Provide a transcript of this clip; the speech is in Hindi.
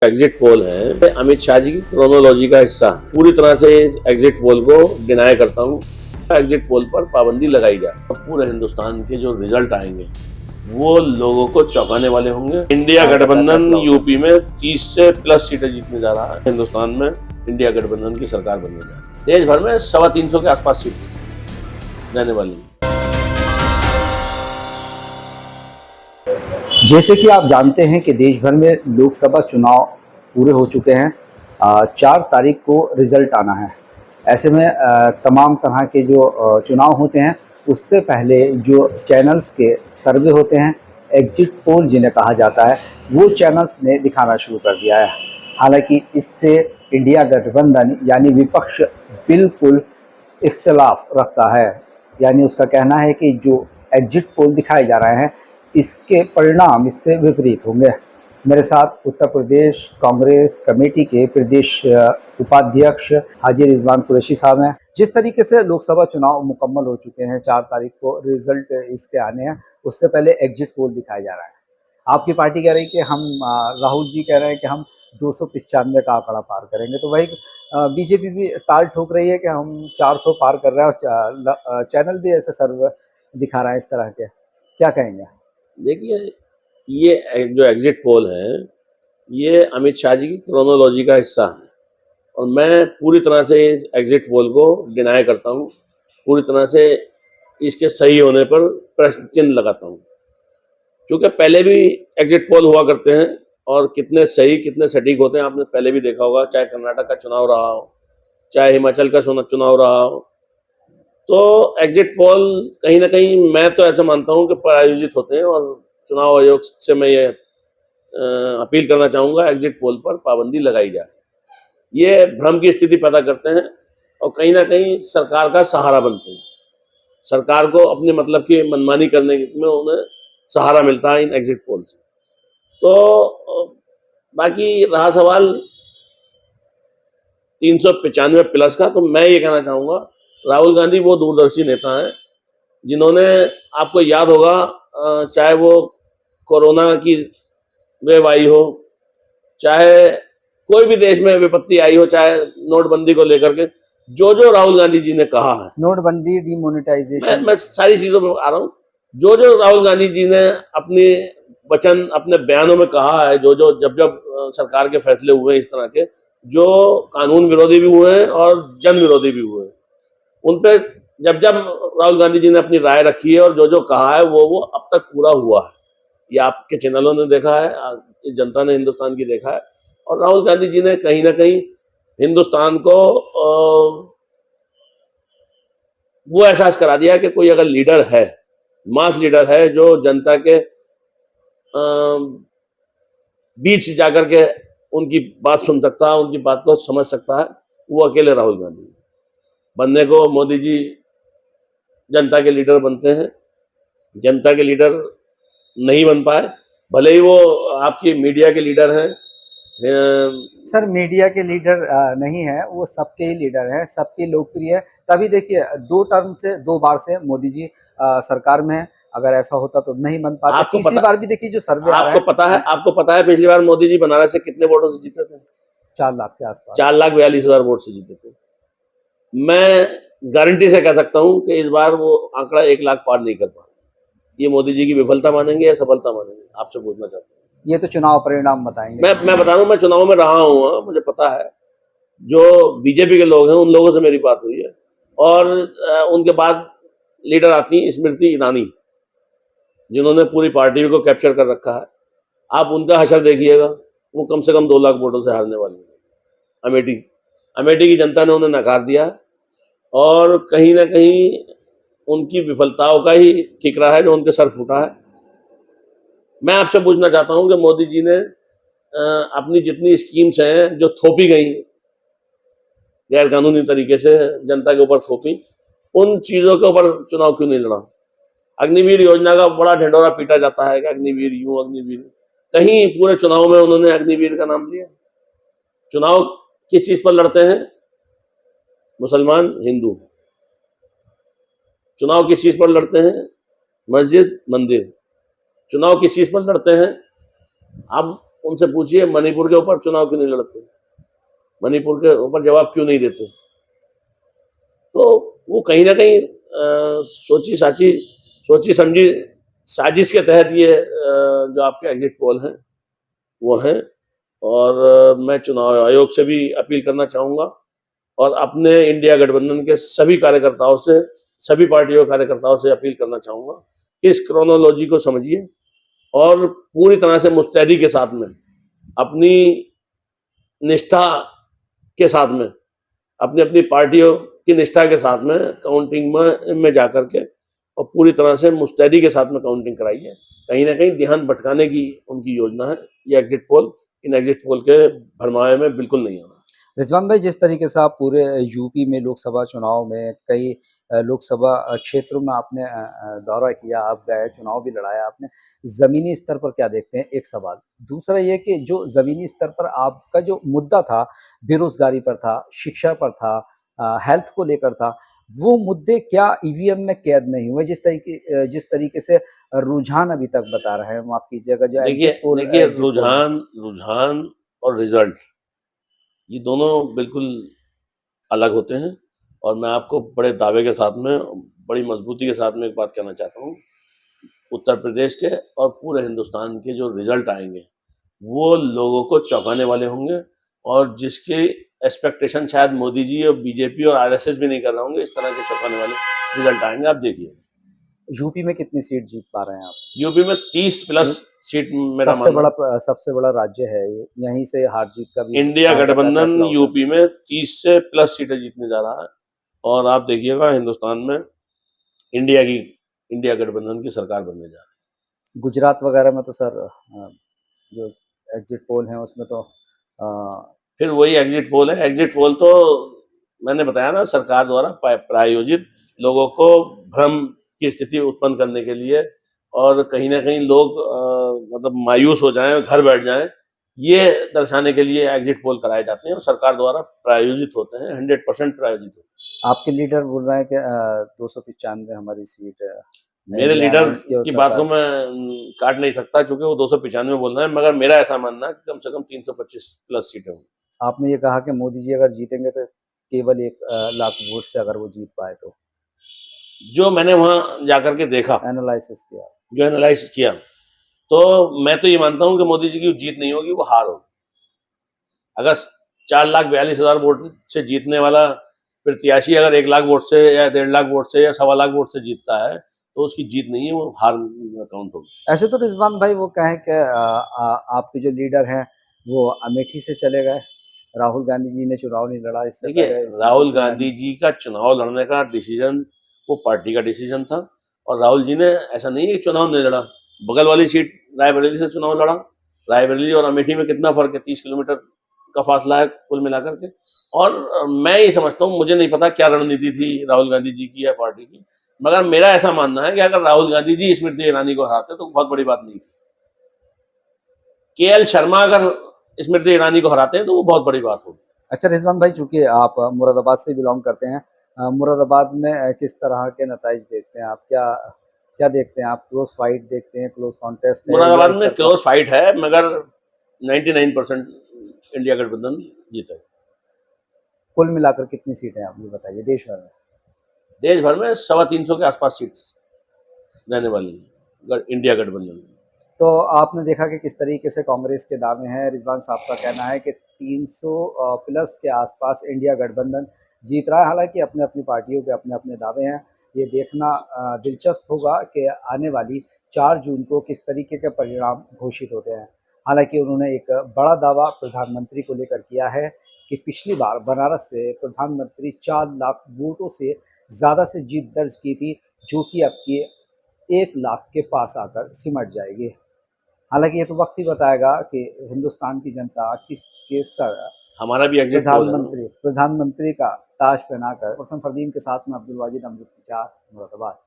एग्जिट पोल है अमित शाह जी की क्रोनोलॉजी का हिस्सा है। पूरी तरह से इस एग्जिट पोल को डिनाई करता हूँ। एग्जिट पोल पर पाबंदी लगाई जाए। पूरे हिंदुस्तान के जो रिजल्ट आएंगे वो लोगों को चौंकाने वाले होंगे। इंडिया गठबंधन यूपी में 30 से प्लस सीटें जीतने जा रहा है। हिंदुस्तान में इंडिया गठबंधन की सरकार बनने जा रही है। देश भर में 350 के आसपास सीट जाने वाली है। जैसे कि आप जानते हैं कि देश भर में लोकसभा चुनाव पूरे हो चुके हैं। 4 तारीख को रिजल्ट आना है। ऐसे में तमाम तरह के जो चुनाव होते हैं उससे पहले जो चैनल्स के सर्वे होते हैं, एग्जिट पोल जिन्हें कहा जाता है, वो चैनल्स ने दिखाना शुरू कर दिया है। हालांकि इससे इंडिया गठबंधन यानी विपक्ष बिल्कुल इख्तलाफ रखता है। यानी उसका कहना है कि जो एग्जिट पोल दिखाए जा रहे हैं इसके परिणाम इससे विपरीत होंगे। मेरे साथ उत्तर प्रदेश कांग्रेस कमेटी के प्रदेश उपाध्यक्ष हाजी रिजवान कुरैशी साहब हैं। जिस तरीके से लोकसभा चुनाव मुकम्मल हो चुके हैं, 4 तारीख को रिजल्ट इसके आने हैं, उससे पहले एग्जिट पोल दिखाया जा रहा है। आपकी पार्टी कह रही है कि हम राहुल जी कह रहे हैं कि हम 295 का आंकड़ा पार करेंगे, तो वही बीजेपी भी ताल ठोक रही है कि हम 400 पार कर रहे हैं और चैनल भी ऐसे सर्वे दिखा रहा है इस तरह के। क्या कहेंगे? देखिए, ये जो एग्जिट पोल है ये अमित शाह जी की क्रोनोलॉजी का हिस्सा है और मैं पूरी तरह से इस एग्जिट पोल को डिनाई करता हूँ। पूरी तरह से इसके सही होने पर प्रश्न चिन्ह लगाता हूँ, क्योंकि पहले भी एग्जिट पोल हुआ करते हैं और कितने सही कितने सटीक होते हैं आपने पहले भी देखा होगा। चाहे कर्नाटक का चुनाव रहा हो, चाहे हिमाचल का चुनाव रहा हो, तो एग्जिट पोल कहीं ना कहीं मैं तो ऐसा मानता हूं कि प्रायोजित होते हैं। और चुनाव आयोग से मैं ये अपील करना चाहूंगा, एग्जिट पोल पर पाबंदी लगाई जाए। ये भ्रम की स्थिति पैदा करते हैं और कहीं ना कहीं सरकार का सहारा बनते हैं। सरकार को अपने मतलब की मनमानी करने में उन्हें सहारा मिलता है इन एग्जिट पोल से। तो बाकी रहा सवाल 395 प्लस का, तो मैं ये कहना चाहूंगा राहुल गांधी वो दूरदर्शी नेता हैं जिन्होंने, आपको याद होगा, चाहे वो कोरोना की वेव आई हो, चाहे कोई भी देश में विपत्ति आई हो, चाहे नोटबंदी को लेकर के जो राहुल गांधी जी ने कहा है, नोटबंदी, डिमोनेटाइजेशन, मैं सारी चीजों पर आ रहा हूँ। जो राहुल गांधी जी ने अपने वचन अपने बयानों में कहा है, जब सरकार के फैसले हुए इस तरह के, जो कानून विरोधी भी हुए हैं और जन विरोधी भी हुए हैं, उन पे जब राहुल गांधी जी ने अपनी राय रखी है और जो कहा है वो अब तक पूरा हुआ है। ये आपके चैनलों ने देखा है, इस जनता ने हिंदुस्तान की देखा है। और राहुल गांधी जी ने कहीं ना कहीं हिंदुस्तान को वो एहसास करा दिया कि कोई अगर लीडर है, मास लीडर है, जो जनता के बीच जाकर के उनकी बात सुन सकता है, उनकी बात को समझ सकता है, वो अकेले राहुल गांधी है। बनने को मोदी जी जनता के लीडर बनते हैं, जनता के लीडर नहीं बन पाए, भले ही वो आपकी मीडिया के लीडर हैं। सर, मीडिया के लीडर नहीं है, वो सबके ही लीडर हैं, सबके लोकप्रिय है। तभी देखिए 2 बार से मोदी जी सरकार में है। अगर ऐसा होता तो नहीं बन पाता। तीसरी बार भी देखिए जो सर्वे आपको पता है पिछली बार मोदी जी बनारस से कितने वोटों से जीते थे? 4 लाख के आसपास, 4,42,000 वोट से जीते थे। मैं गारंटी से कह सकता हूं कि इस बार वो आंकड़ा 1 लाख पार नहीं कर पाए। ये मोदी जी की विफलता मानेंगे या सफलता मानेंगे? आपसे पूछना चाहता हूँ। ये तो चुनाव परिणाम बताएंगे। मैं बता रहा हूँ, मैं चुनाव में रहा हूँ, मुझे पता है। जो बीजेपी के लोग हैं उन लोगों से मेरी बात हुई है और उनके बाद लीडर आती स्मृति ईरानी, जिन्होंने पूरी पार्टी को कैप्चर कर रखा है। आप उनका हशर देखिएगा, वो कम से कम 2 लाख वोटों से हारने वाली है। अमेठी की जनता ने उन्हें नकार दिया और कहीं ना कहीं उनकी विफलताओं का ही ठिकरा है जो उनके सर फूटा है। मैं आपसे पूछना चाहता हूं कि मोदी जी ने अपनी जितनी स्कीम्स हैं जो थोपी गई गैर कानूनी तरीके से जनता के ऊपर थोपी, उन चीजों के ऊपर चुनाव क्यों नहीं लड़ा? अग्निवीर योजना का बड़ा ढिंडोरा पीटा जाता है कि अग्निवीर यूं अग्निवीर, कहीं पूरे चुनाव में उन्होंने अग्निवीर का नाम लिया? चुनाव किस चीज पर लड़ते हैं? मुसलमान हिंदू। चुनाव किस चीज पर लड़ते हैं? मस्जिद मंदिर। चुनाव किस चीज पर लड़ते हैं? अब उनसे पूछिए मणिपुर के ऊपर चुनाव क्यों नहीं लड़ते, मणिपुर के ऊपर जवाब क्यों नहीं देते। तो वो कहीं ना कहीं सोची समझी साजिश के तहत ये जो आपके एग्जिट पोल हैं वो हैं। और मैं चुनाव आयोग से भी अपील करना चाहूंगा और अपने इंडिया गठबंधन के सभी कार्यकर्ताओं से, सभी पार्टियों के कार्यकर्ताओं से अपील करना चाहूंगा कि इस क्रोनोलॉजी को समझिए और पूरी तरह से मुस्तैदी के साथ में, अपनी निष्ठा के साथ में, अपनी अपनी पार्टियों की निष्ठा के साथ में काउंटिंग में जाकर के और पूरी तरह से मुस्तैदी के साथ में काउंटिंग कराइए। कहीं ना कहीं ध्यान भटकाने की उनकी योजना है। ये एग्जिट पोल, इन एग्जिट पोल के भरमाए में बिल्कुल नहीं आना। रिजवान भाई, जिस तरीके से आप पूरे यूपी में लोकसभा चुनाव में कई लोकसभा क्षेत्रों में आपने दौरा किया, आप गए, चुनाव भी लड़ाया आपने, ज़मीनी स्तर पर क्या देखते हैं? एक सवाल। दूसरा ये कि जो ज़मीनी स्तर पर आपका जो मुद्दा था, बेरोज़गारी पर था, शिक्षा पर था, हेल्थ को लेकर था, वो मुद्दे क्या ईवीएम में कैद नहीं हुए? जिस तरीके से रुझान अभी तक बता रहे हैं, माफ़ कीजिएगा, जो एग्जिट पोल देखिए एग्जिट पोल में। रुझान और रिजल्ट ये दोनों बिल्कुल अलग होते हैं। और मैं आपको बड़े दावे के साथ में, बड़ी मजबूती के साथ में एक बात कहना चाहता हूँ, उत्तर प्रदेश के और पूरे हिंदुस्तान के जो रिजल्ट आएंगे वो लोगों को चौंकाने वाले होंगे और जिसके एक्सपेक्टेशन शायद मोदी जी और बीजेपी और आरएसएस भी नहीं कर रहे होंगे, इस तरह के चौंकाने वाले रिजल्ट आएंगे, आप देखिए। यूपी में कितनी सीट जीत पा रहे हैं आप? यूपी में 30 प्लस सीट मेरा सबसे बड़ा राज्य है ये, यहीं से हार जीत का भी इंडिया कहा जाता है गठबंधन फैसला होता है। यूपी में 30 से प्लस सीटें जीतने जा रहा है। और आप देखिएगा हिंदुस्तान में इंडिया गठबंधन की सरकार बनने जा रही है। गुजरात वगैरह में तो सर जो एग्जिट पोल हैं उसमें तो फिर वही एग्जिट पोल है। एग्जिट पोल तो मैंने बताया ना, सरकार द्वारा प्रायोजित, लोगों को भ्रम की स्थिति उत्पन्न करने के लिए और कहीं ना कहीं लोग मतलब मायूस हो जाएं, घर बैठ जाएं, ये दर्शाने के लिए एग्जिट पोल कराए जाते हैं और सरकार द्वारा प्रायोजित होते हैं, 100% प्रायोजित होते हैं। आपके लीडर बोल रहे हैं कि 295 हमारी सीट है। मेरे लीडर की बात को मैं काट नहीं सकता क्योंकि वो 295 बोल रहे हैं, मगर मेरा ऐसा मानना है कि कम से कम 325 प्लस सीटें होंगी। आपने ये कहा कि मोदी जी अगर जीतेंगे तो केवल 1 लाख वोट से अगर वो जीत पाए तो, जो मैंने वहां जाकर के देखा, एनालिसिस किया, तो मैं तो ये मानता हूं कि मोदी जी की जीत नहीं होगी, वो हार होगी। अगर 4,42,000 वोट से जीतने वाला प्रत्याशी अगर 1 लाख वोट से या 1.5 लाख वोट से या 1.25 लाख वोट से जीतता है तो उसकी जीत नहीं है, वो हार काउंट होगी। ऐसे तो रिजवान भाई वो कहें कि आपके जो लीडर हैं वो अमेठी से चले गए, राहुल गांधी जी ने चुनाव नहीं लड़ा इससे देखिए, पहले। राहुल गांधी जी का चुनाव लड़ने का डिसीजन वो पार्टी का डिसीजन था और राहुल जी ने ऐसा नहीं है कि चुनाव नहीं लड़ा, बगल वाली सीट रायबरेली से चुनाव लड़ा। रायबरेली और अमेठी में कितना फर्क है, 30 किलोमीटर का फासला है कुल मिलाकर के। और मैं ये समझता हूँ, मुझे नहीं पता क्या रणनीति थी राहुल गांधी जी की या पार्टी की, मगर मेरा ऐसा मानना है कि अगर राहुल गांधी जी स्मृति ईरानी को हराते तो बहुत बड़ी बात नहीं थी। केएल शर्मा अगर स्मृति ईरानी को हराते हैं तो वो बहुत बड़ी बात होगी। अच्छा रिजवान भाई, चूंकि आप मुरादाबाद से बिलोंग करते हैं, मुरादाबाद में किस तरह के नताइज देखते हैं आप? क्या क्या देखते हैं आप? क्लोज फाइट देखते हैं, क्लोज कॉन्टेस्ट है, मुरादाबाद में क्लोज फाइट है, मगर 99% इंडिया गठबंधन जीता है। कुल मिलाकर कितनी सीटें आप ये बताइए देश भर में? देश भर में 325 के आसपास सीट्स रहने वाली है इंडिया गठबंधन। तो आपने देखा कि किस तरीके से कांग्रेस के दावे हैं। रिजवान साहब का कहना है कि 300 प्लस के आसपास इंडिया गठबंधन जीत रहा है। हालांकि अपने अपनी पार्टियों के अपने अपने दावे हैं। ये देखना दिलचस्प होगा कि आने वाली 4 जून को किस तरीके के परिणाम घोषित होते हैं। हालांकि उन्होंने एक बड़ा दावा प्रधानमंत्री को लेकर किया है कि पिछली बार बनारस से प्रधानमंत्री 4 लाख वोटों से ज़्यादा से जीत दर्ज की थी, जो कि अब की 1 लाख के पास आकर सिमट जाएगी। हालांकि ये तो वक्त ही बताएगा कि हिंदुस्तान की जनता किसके सर हमारा भी एग्जिट पोल है। प्रधानमंत्री का ताज पहनाकर। फरदीन के साथ में अब्दुल वाजिद अमृत, मुरादाबाद।